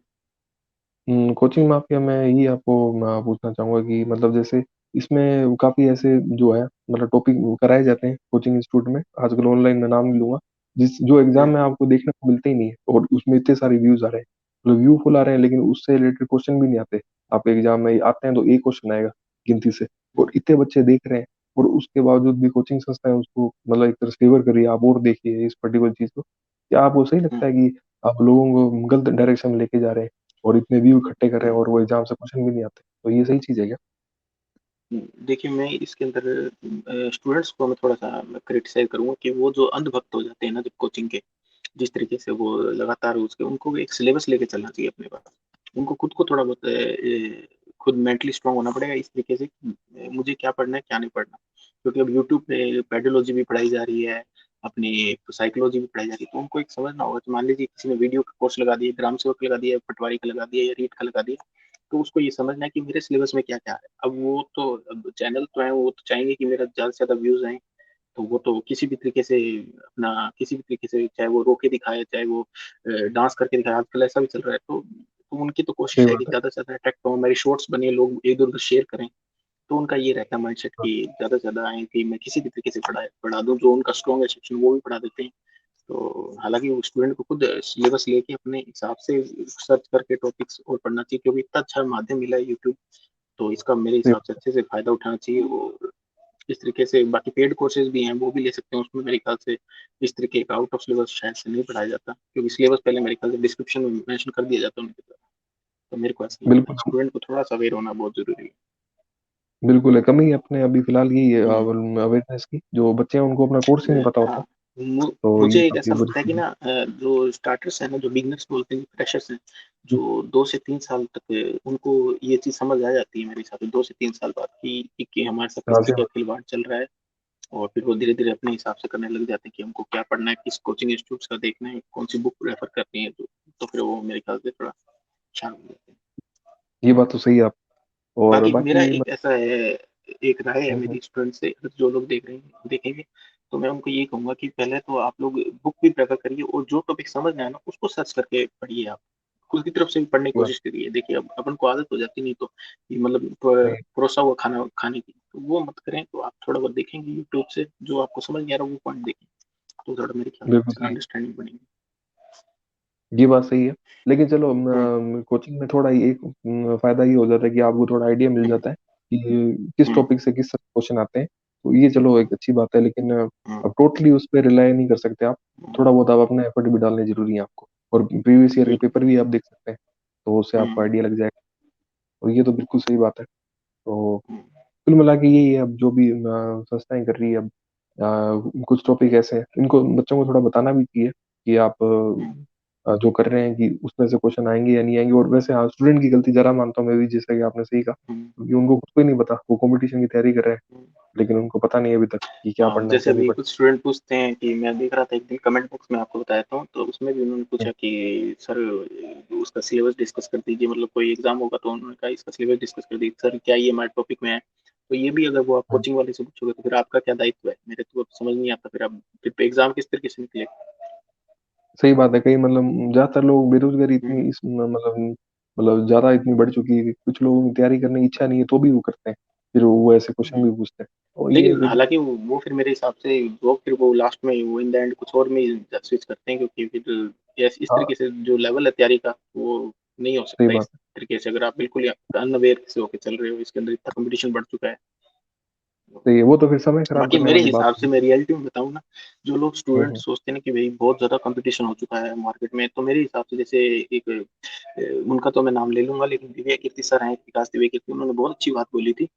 कोचिंग माफिया में यही आपको मैं पूछना चाहूंगा कि मतलब जैसे इसमें काफी ऐसे जो है, मतलब टॉपिक कराए जाते हैं कोचिंग इंस्टीट्यूट में आजकल, ऑनलाइन मैं नाम नहीं लूंगा, जिस जो एग्जाम हुँ, में आपको देखने को मिलते ही नहीं है, और उसमें इतने सारे व्यूज आ रहे हैं, मतलब व्यू फुल आ रहे हैं, लेकिन उससे रिलेटेड क्वेश्चन भी नहीं आते। आप एग्जाम में आते हैं तो एक क्वेश्चन आएगा गिनती से, हुँ, और इतने बच्चे देख रहे हैं, और उसके बावजूद भी कोचिंग संस्था है उसको मतलब एक तरह से फेवर कर रही है, आप और देखिए इस पर्टिकुलर चीज को। क्या आपको सही हुँ, लगता है कि आप लोगों को गलत डायरेक्शन में लेके जा रहे हैं, और इतने व्यू इकट्ठे कर रहे हुँ। हैं, और वो एग्जाम से क्वेश्चन भी नहीं आते, तो ये सही चीज है क्या? देखिए मैं इसके अंदर स्टूडेंट्स को मैं थोड़ा-सा क्रिटिसाइज़ करूँगा कि वो जो अंधभक्त हो जाते हैं ना जब कोचिंग के, जिस तरीके से वो लगातार उसके उनको एक सिलेबस लेके चलना चाहिए अपने पास। उनको खुद को थोड़ा बहुत खुद मेंटली स्ट्रांग होना पड़ेगा इस तरीके से कि मुझे क्या पढ़ना है, क्या नहीं पढ़ना। क्योंकि अब यूट्यूब पे पेडोलॉजी भी पढ़ाई जा रही है, अपनी साइकोलॉजी भी पढ़ाई जा रही है, तो उनको एक समझना होगा कि मान लीजिए किसी ने वीडियो का कोर्स लगा दिया, ग्राम सेवक लगा दिया, पटवारी का लगा दिया या रीट का लगा दिया, तो उसको ये समझना है कि मेरे सिलेबस में क्या-क्या है। अब वो तो अब चैनल तो है, वो तो चाहेंगे कि मेरा ज़्यादा से ज़्यादा व्यूज़ आएँ, तो वो तो किसी भी तरीके से अपना किसी भी तरीके से चाहे वो रो के दिखाए, चाहे वो डांस करके दिखाए, आजकल ऐसा भी चल रहा है। तो उनकी तो सही कोशिश है कि बात है। ज़्यादा से ज़्यादा अट्रैक्ट हो, मेरी शॉर्ट्स बने, लोग इधर-उधर शेयर करें। तो उनका ये रहता है माइंडसेट हाँ, कि ज़्यादा से ज़्यादा आएँ कि मैं किसी भी तरीके से पढ़ा दूँ, जो उनका स्ट्रॉन्ग है सेक्शन वो भी पढ़ा देते हैं। तो हालाँकि वो स्टूडेंट को खुद सिलेबस लेके अपने हिसाब से सर्च करके टॉपिक्स और पढ़ना चाहिए, क्योंकि इतना अच्छा माध्यम मिला है यूट्यूब, तो इसका मेरे सही हिसाब से अच्छे से फ़ायदा उठाना चाहिए। और इस तरीके से बाकी पेड कोर्सेज़ भी हैं, वो भी ले सकते हैं। उसमें मेरे ख़्याल से इस तरीके का आउट ऑफ सिलेबस शायद से नहीं पढ़ाया जाता, क्योंकि सिलेबस पहले मेरे ख़्याल से डिस्क्रिप्शन में मेंशन कर दिया जाता है उनकी तरफ। तो मेरे को ऐसा लगता है बिल्कुल, स्टूडेंट को थोड़ा-सा अवेयर होना बहुत ज़रूरी है। बिल्कुल है, कमी अपने अभी फ़िलहाल यही है हुँ, अवेयरनेस की, जो बच्चे हैं उनको अपना कोर्स ही नहीं पता होता, हाँ, मु तो ये मुझे एक काफ़ी ऐसा बुरी लगता है कि चीज़ है। ना जो स्टार्टर्स हैं ना, जो बिगिनर्स बोलते हैं, जो फ्रेशर्स हैं, हुँ, जो 2 से 3 साल तक उनको ये चीज़ समझ आ जाती है मेरे हिसाब से 2 से 3 साल बाद कि हमारे साथ किस हाँ, तरीके सही का खिलवाड़ चल रहा है। और फिर वो धीरे-धीरे अपने हिसाब से करने लग जाते हैं कि हमको क्या पढ़ना है, किस कोचिंग इंस्टीट्यूट्स का देखना है, कौन-सी बुक रेफर करनी है, तो फिर वो मेरे ख्याल से थोड़ा शांत हो जाते हैं। ये बात तो सही है आप और बाकी मेरा बाकी एक ऐसा है, एक राय है हुँ, हुँ, मेरी स्टूडेंट से, अगर जो लोग देख रहे हैं देखेंगे, तो मैं उनको यही कहूँगा कि पहले तो आप लोग बुक भी प्रेफ़र करिए, और जो टॉपिक समझ में आए ना, उसको सर्च करके पढ़िए आप। खुद की तरफ से भी पढ़ने की सही बात कोशिश करिए। देखिए, अब अपन को आदत हो जाती नहीं, तो ये मतलब सही है। परोसा हुआ खाना खाने की, तो वो मत करें। तो आप थोड़ा बहुत देखेंगे यूट्यूब से, जो आपको समझ नहीं आ रहा वो पॉइंट देखें, तो थोड़ा मेरे ख्याल बिल्कुल से सही है। अंडरस्टैंडिंग बनेगी। ये बात सही है। लेकिन चलो हुँ, कोचिंग में थोड़ा ये एक फ़ायदा ये हो जाता है कि आपको थोड़ा आइडिया मिल हुँ, जाता है कि किस हुँ, टॉपिक से किस तरह क्वेश्चन आते हैं। तो ये चलो एक अच्छी बात है लेकिन हुँ, अब टोटली उस पे रिलाय नहीं कर सकते आप। हुँ, थोड़ा बहुत आप अपना एफर्ट भी डालने ज़रूरी है आपको और प्रीवियस ईयर के बिल्कुल। पेपर भी आप देख सकते हैं। तो उससे आपको हुँ, आइडिया लग जाएगा। और ये तो बिल्कुल सही बात है। तो हुँ, कुल मिला के यही है अब जो भी संस्थाएँ कर रही है अब कुछ टॉपिक ऐसे हैं, इनको बच्चों को थोड़ा बताना भी चाहिए कि आप हुँ, जो कर रहे हैं कि उसमें से क्वेश्चन आएँगे या नहीं आएँगे और वैसे हाँ, स्टूडेंट की गलती ज़रा मानता हूँ मैं भी जैसा कि आपने सही कहा, हुँ, क्योंकि उनको खुद को ही नहीं पता, वो कॉम्पिटिशन की तैयारी कर रहे हैं, हुँ। लेकिन उनको पता नहीं है अभी तक कि क्या हाँ, पढ़ना है, जैसे क्या नहीं अभी पढ़ना कुछ स्टूडेंट पूछते हैं कि मैं देख रहा था एक दिन कमेंट बॉक्स में, आपको बताया था, तो उसमें भी उन्होंने है। पूछा कि सर उसका सिलेबस डिस्कस कर दीजिए, मतलब कोई एग्जाम होगा तो उन्होंने कहा इसका सिलेबस डिस्कस कर दीजिए सर, क्या ये हमारे टॉपिक में है। तो ये भी अगर वो आप हुँ, कोचिंग वाले से पूछोगे तो फिर आपका क्या दायित्व है, मेरे तो अब समझ नहीं आता, फिर आप फिर एग्जाम किस तरीके से निकले। सही बात है, कई मतलब ज़्यादातर लोग बेरोज़गारी हम्म, इतनी इस मतलब ज़्यादा इतनी बढ़ चुकी है कि कुछ लोगों की तैयारी करने की इच्छा नहीं है, तो भी वो करते हैं, फिर वो ऐसे क्वेश्चन हम्म। भी पूछते हैं। और ये है लेकिन कि हालांकि वो फिर मेरे हिसाब से वो फिर वो लास्ट में वो इन द एंड कुछ और में स्विच करते हैं, क्योंकि फिर इस हाँ, तरीके से जो लेवल है तैयारी का वो नहीं हो सही सकता बात इस है, तरीके से, अगर आप बिल्कुल ही अनअवेयर से होकर चल रहे हो, इसके अंदर इतना कंपटीशन बढ़ चुका है। सही है, वो तो फिर समय खराब बाकी करने मेरे वाली बात हिसाब से होगी। मैं रियलिटी में बताऊँ ना, जो लोग हुँ, स्टूडेंट हुँ, सोचते हैं ना कि भई बहुत ज़्यादा कॉम्पिटिशन हो चुका है मार्केट में, तो मेरे हिसाब से जैसे एक उनका तो मैं नाम ले लूँगा, लेकिन दिव्या कीर्ति सर हैं, विकास दिव्या कीर्ति, उन्होंने बहुत अच्छी बात बोली थी।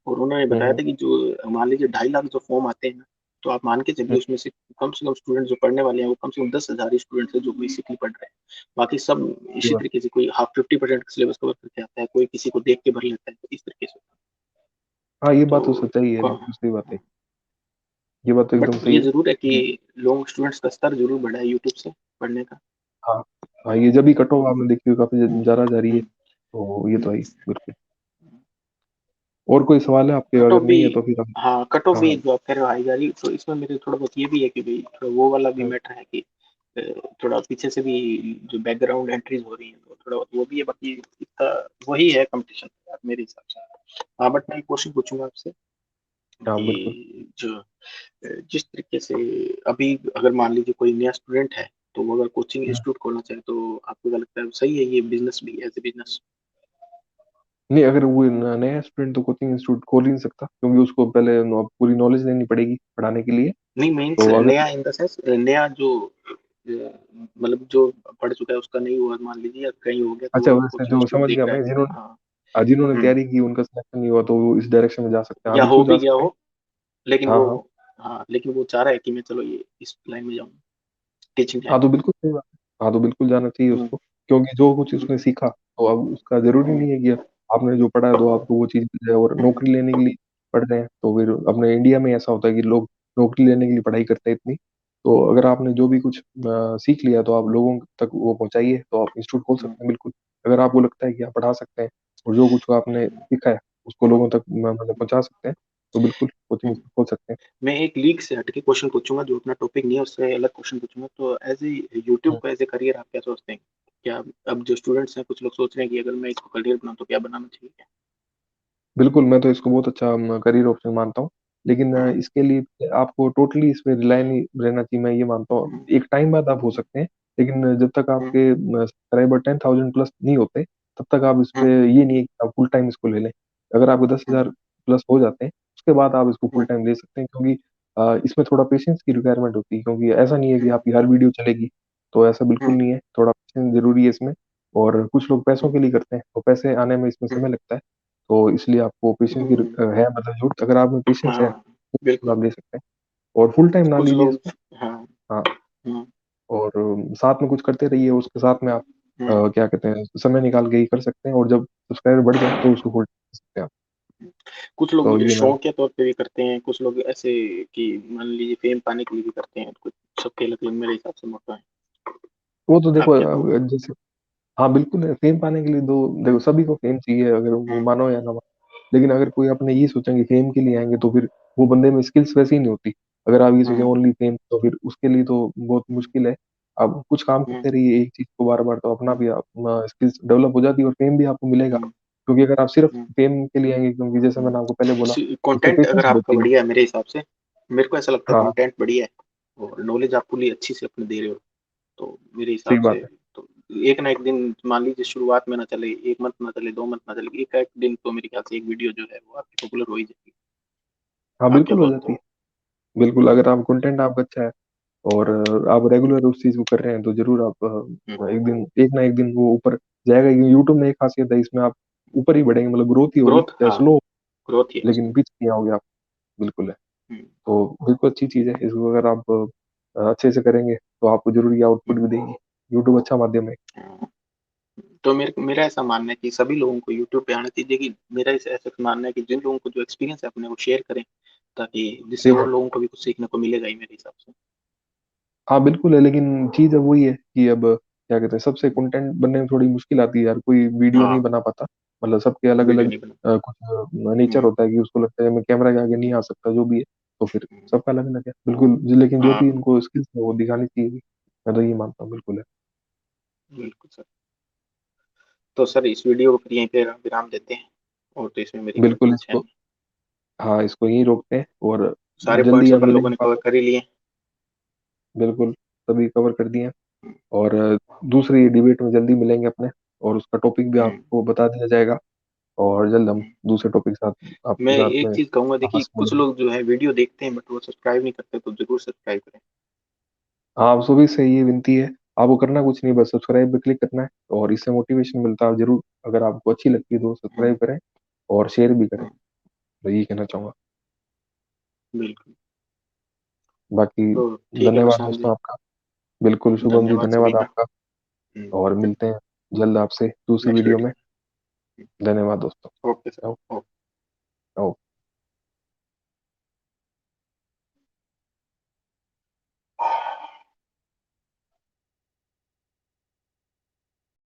और उन्होंने हुँ, बताया हुँ, था कि जो मान लीजिए 2.5 लाख जो फ़ॉर्म आते हैं ना, तो आप मान के हुँ, चलिए उसमें से कम स्टूडेंट जो पढ़ने वाले हैं, वो कम से कम 10,000 ही स्टूडेंट्स हैं जो बेसिकली पढ़ रहे हैं। बाकी सब सही इसी बात। तरीके से, कोई हाफ 50% सिलेबस कवर करके आता है, कोई किसी को देख के भर लेता है, तो इस तरीके से। हाँ, ये तो बात तो सच्चाई है, क बिल्कुल सही बात है। ये बात तो बट एकदम सही ये है ज़रूर है कि कि लोग स्टूडेंट्स का स्तर ज़रूर बढ़ा है यूट्यूब से पढ़ने का। हाँ, हाँ, तो ये जब भी कट ऑफ आपने देखी हो काफ़ी हुँ, ज़्यादा जा रही है, हुँ, तो ये हुँ। तो है ही, बिल्कुल। और कोई सवाल है आपके कट अगर ऑफ भी, नहीं है तो फिर हम हाँ, कट ऑफ हाँ, भी हाँ, जो आप कह रहे हो हाई जा रही है, तो इसमें मेरे थोड़ा बहुत ये भी है कि भई थोड़ा वो वाला भी हाँ, मैटर है कि अ, थोड़ा पीछे से भी जो बैकग्राउंड एंट्रीज़ हो रही हैं, तो थोड़ा बहुत वो भी है, बाकी इतना वही है कॉम्पिटिशन मेरे हिसाब से। हाँ, बट मैं एक क्वेश्चन पूछूँगा आपसे हाँ, बिल्कुल। कि जो जिस तरीके से अभी अगर मान लीजिए कोई नया स्टूडेंट है, तो वो अगर कोचिंग हुँ। इंस्टीट्यूट खोलना चाहे, तो आपको क्या लगता है सही है ये बिज़नेस भी एज़ अ बिज़नेस? नहीं, अगर वो नया स्टूडेंट तो कोचिंग इंस्टीट्यूट खोल ही नहीं सकता क्योंकि उसको पहले पूरी नॉलेज लेनी पड़ेगी पढ़ाने के लिए। नहीं, मीन्स तो अगर नया इन द सेंस नया जो मतलब जो पढ़ चुका है उसका नहीं हुआ मान लीजिए, या कहीं हो गया, तो अच्छा वो वैसे कोचिंग जो इंस्टीट्यूट समझ देख गया रहा है। मैं हाँ, जिन्होंने हुँ, तैयारी की उनका सिलेक्शन नहीं हुआ तो वो इस डायरेक्शन में जा सकते हैं। हाँ, या हो बिल्कुल भी जा गया सकते हैं। हो, लेकिन हाँ, वो हाँ। हाँ, लेकिन वो चाह रहा है कि मैं चलो ये इस लाइन में जाऊँ। टीचिंग हाँ, लाइन तो में। बिल्कुल सही बात है। हाँ, तो बिल्कुल जाना चाहिए हुँ, उसको, क्योंकि जो कुछ हुँ, उसने सीखा, तो अब उसका ज़रूरी हुँ, नहीं है कि आपने जो पढ़ा है तो आपको वो चीज़ मिल जाए, और हुँ, नौकरी लेने के लिए पढ़ रहे हैं, तो फिर अपने इंडिया में ऐसा होता है कि लोग नौकरी लेने के लिए पढ़ाई करते हैं इतनी। तो अगर आपने जो भी कुछ सीख लिया, तो आप लोगों तक वो पहुँचाइए, तो आप इंस्टीट्यूट खोल हुँ, सकते हैं बिल्कुल। अगर आपको लगता है कि आप पढ़ा सकते हैं, और जो कुछ आपने सीखा है, उसको लोगों तक मतलब पहुँचा सकते हैं, तो बिल्कुल कोचिंग हुँ। इंस्टीट्यूट खोल सकते हैं। मैं एक लीग से हट के क्वेश्चन पूछूँगा, जो अपना टॉपिक नहीं है, उससे अलग क्वेश्चन पूछूँगा। तो एज़ ए यूट्यूब हुँ। को एज़ ए करियर आप क्या सोचते हैं? क्या अब जो स्टूडेंट्स हैं, कुछ लोग सोच रहे हैं कि अगर मैं इसको करियर बनाऊँ तो क्या बनाना चाहिए? बिल्कुल, मैं तो इसको बहुत अच्छा करियर ऑप्शन मानता हूँ। लेकिन हुँ, इसके लिए आपको टोटली इसमें रिलाय नहीं रहना चाहिए, मैं ये मानता हूँ। हुँ, एक टाइम बाद आप हो सकते हैं, लेकिन जब तक हुँ, आपके सब्सक्राइबर 10,000 प्लस नहीं होते, तब तक आप इस हुँ, पे ये नहीं है कि आप फुल टाइम इसको ले लें। अगर आपके हुँ, 10,000 प्लस हो जाते हैं, उसके बाद आप इसको फुल हुँ, टाइम ले सकते हैं, क्योंकि इसमें थोड़ा पेशेंस की रिक्वायरमेंट होती है, क्योंकि ऐसा नहीं है कि हुँ, आपकी हर वीडियो चलेगी, तो ऐसा बिल्कुल हुँ, नहीं है, थोड़ा पेशेंस ज़रूरी है इसमें। और कुछ लोग पैसों हुँ, के लिए करते हैं, तो पैसे आने में इसमें हुँ, समय लगता है। तो इसलिए आपको पेशेंस की हुँ, है मतलब ज़रूरत, अगर आप में पेशेंस है, हाँ, तो बिल्कुल। आप ले सकते हैं, और फुल टाइम ना कुछ लीजिए लोग इसको। हाँ, हाँ, हुँ, और साथ में कुछ करते रहिए, उसके साथ में आप हुँ, क्या कहते हैं, समय निकाल के ही कर सकते हैं, और जब सब्सक्राइबर बढ़ जाए, तो उसको फुल कर सकते हैं आप। कुछ लोग तो ये मैं शौकिया तौर पे भी करते हैं, कुछ लोग ऐसे कि मान लीजिए फ़ेम पाने के लिए भी करते हैं, कुछ सबके अलग-अलग मेरे हिसाब से मोटिव हैं। वो तो देखो आप क्या कहोगे? जैसे, हाँ, बिल्कुल है, फ़ेम पाने के लिए तो देखो हुँ, सभी को फ़ेम चाहिए, अगर वो हुँ, मानो या ना मानो। लेकिन अगर कोई अपने ये सोचेंगे फ़ेम के लिए आएँगे, तो फिर वो बंदे में स्किल्स वैसी ही नहीं होती। अगर आप ये सोचें हुँ, ओनली फ़ेम, तो फिर उसके लिए तो बहुत हुँ, मुश्किल है। आप कुछ काम हुँ, करते रहिए एक चीज़ को बार-बार, तो अपना हुँ, भी आप स्किल्स डेवलप हो जाती है, और फ़ेम भी आपको मिलेगा। हुँ, क्योंकि अगर आप सिर्फ़ हुँ, फ़ेम के लिए आएँगे, क्योंकि जैसे हुँ। मैंने आपको पहले बोला, उसमें कंटेंट पेशेंस अगर आपका होती है। बढ़िया है मेरे हिसाब से, मेरे को ऐसा लगता है हाँ, कंटेंट बढ़िया है और नॉलेज आप पूरी अच्छी से अपने दे रहे हो, तो मेरे हिसाब सही से बात है। तो एक ना एक दिन मान लीजिए शुरुआत में ना चले, 1 मंथ ना चले, 2 मंथ ना चले, एक एक दिन तो मेरे ख्याल से एक वीडियो जो है वो आपकी पॉपुलर हो ही जाएगी। हाँ, आप क्या बिल्कुल हो बोलते जाती हो? है। बिल्कुल, हुँ, अगर आप कंटेंट आपका अच्छा है, और आप रेगुलर उस चीज़ को कर रहे हैं, तो ज़रूर आप हुँ, एक ना एक दिन वो ऊपर जाएगा ही। यूट्यूब में एक खासियत है, इसमें आप ऊपर ही बढ़ेंगे, मतलब ग्रोथ ही होगी, ग्रोथ चाहे हाँ, स्लो, ग्रोथ ही है लेकिन इसमें। पीछे नहीं आओगे आप। बिल्कुल है। हुँ, तो बिल्कुल अच्छी चीज़ है, इसको अगर आप अच्छे से करेंगे, तो आपको ज़रूर ये हुँ, आउटपुट भी देगी। यूट्यूब अच्छा माध्यम है। हाँ। तो मेरा ऐसा मानना है कि सभी लोगों को यूट्यूब पे आना चाहिए कि मेरा ऐसा ऐसा मानना है कि जिन लोगों को जो एक्सपीरियंस है अपने वो शेयर करें, ताकि जिससे सही और बात है। लोगों को भी कुछ सीखने को मिलेगा ही मेरे हिसाब से। हाँ, बिल्कुल है, लेकिन चीज़ अब वही है कि अब क्या कहते हैं, सबसे हुँ, कंटेंट बनने में थोड़ी मुश्किल आती है यार, कोई वीडियो नहीं हाँ, बना पाता। मतलब सबके वीडियो अलग-अलग नहीं बना कुछ नेचर हुँ, होता है कि उसको लगता है मैं कैमरा के आगे नहीं आ सकता, जो भी है, तो फिर हुँ, सबका अलग-अलग है। बिल्कुल, लेकिन जो हाँ, भी इनको स्किल्स है, वो दिखानी चाहिए। मैं तो ये मानता हूँ, बिल्कुल है। बिल्कुल सर। तो सर इस वीडियो को फिर यहीं पे विराम देते हैं और तो इसमें मेरी कोई बिल्कुल पूछ है इसको, नहीं। हाँ, इसको यहीं रोकते हैं, और सारे जल्दी पॉइंट्स हम अपन लोगों मिलेंगे ने कवर वापस। कर ही लिए। बिल्कुल, सभी कवर कर दिए हैं, हुँ, और दूसरी डिबेट में जल्दी मिलेंगे अपने, और उसका टॉपिक भी हुँ, आपको बता दिया जाएगा, और जल्द हम हुँ। दूसरे टॉपिक के साथ मैं आपके साथ एक में चीज़ कहूँगा देखिए आपस में कुछ मिलेंगे। लोग जो है वीडियो देखते हैं बट वो सब्सक्राइब नहीं करते तो ज़रूर सब्सक्राइब करें। हाँ, आप सभी से ये विनती है, आपको करना कुछ नहीं, बस सब्सक्राइब पे क्लिक करना है, और इससे मोटिवेशन मिलता है ज़रूर। अगर आपको अच्छी लगती है, तो हुँ, सब्सक्राइब करें, और शेयर भी करें। हुँ, मैं यही कहना चाहूँगा। बिल्कुल। बाकी तो ठीक है धन्यवाद प्रशांत जी, दोस्तों आपका। बिल्कुल शुभम जी, धन्यवाद सभी धन्यवाद का। आपका, हुँ, और मिलते हैं जल्द आपसे दूसरी नेक्स्ट वीडियो वीडियो में। धन्यवाद दोस्तों। में। ओके सर, ओ ओके। ओ